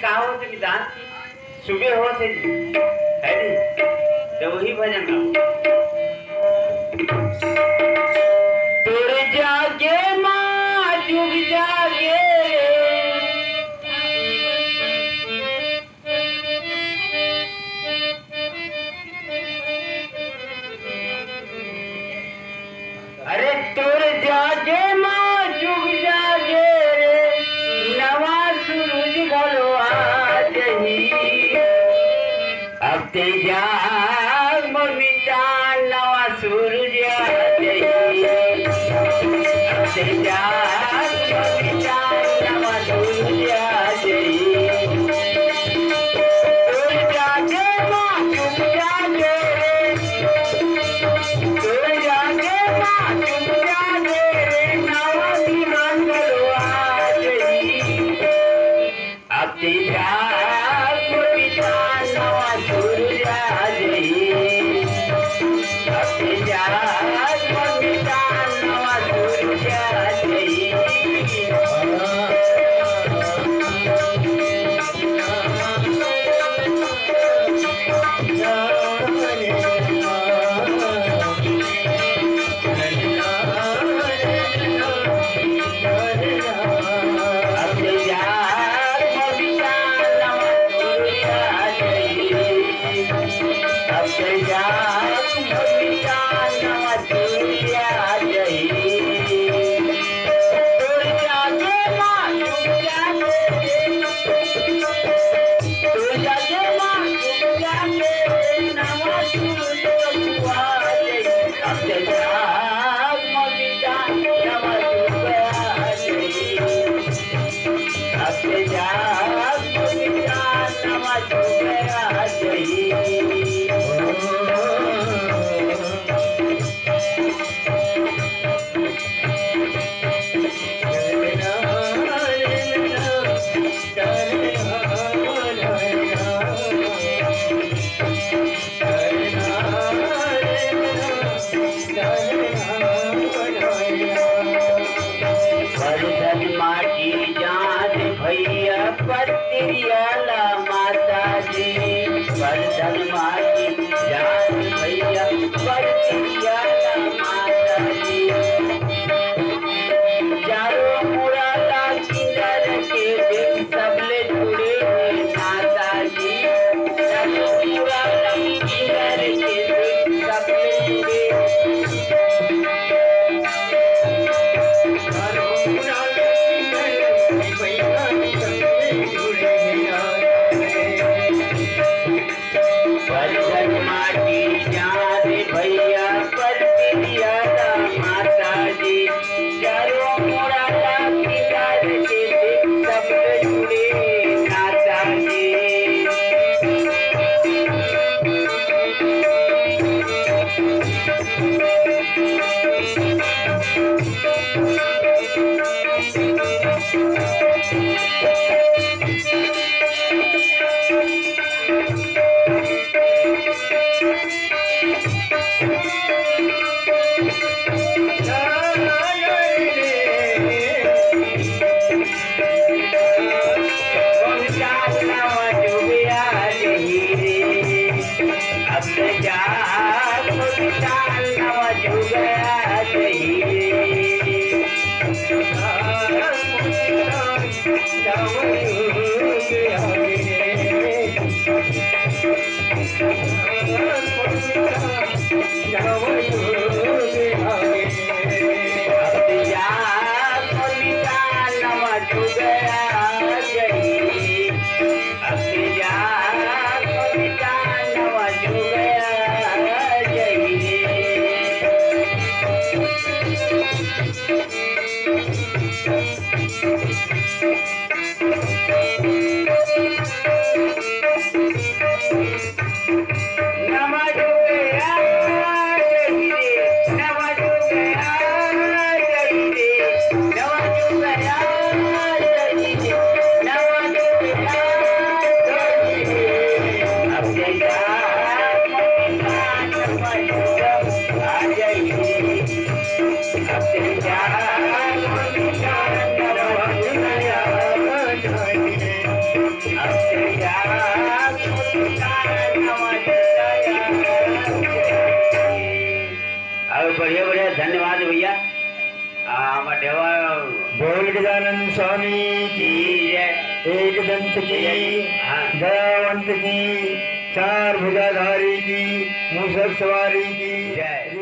कहा हो विधान सुबह हो से है नी तो वही भजन गाओ। तोड़ जागे माँ जुग जागे अरे तोड़ जागे माँ जुग जागे नवा सूरज घलो आज ही अब ते जाग ममिता नवा सूरज आज ही अब ते जाग ममिता नवा सूरज आज ही तोड़ जागे माँ जुग जागे तोड़ जागे माँ जुग जागे नवा दीवान घलो आज ही अब ते जाग ममिता नवा सूरज आज ही अब ते जाग ममिता नवा सूरज आज ही अब ते जाग ममिता नवा सूरज आज ही अब ते जाग ममिता नवा सूरज आज ही तोड़ जागे माँ जुग जागे तोड़ जागे माँ जुग जागे नवा सूरज घलो आज ही अब ते जाग ममिता नवा सूरज आज ही अब ते जाग ममिता नवा सूरज आज ही वर्धन माटी जान भैया पत्रियाला माता जी वर्धन माटी जान भैया पत्रियाला माता जी चारों मुरादा किंदर के देख सबले जुड़े हुए माता जी चारों मुरादा किंदर के देख सबले जुड़े बढ़िया बढ़िया धन्यवाद भैया। मटेवा बोल गजानन स्वामी की जय। एक दंत की दयावंत की चार भुजाधारी की मूषक सवारी की जय।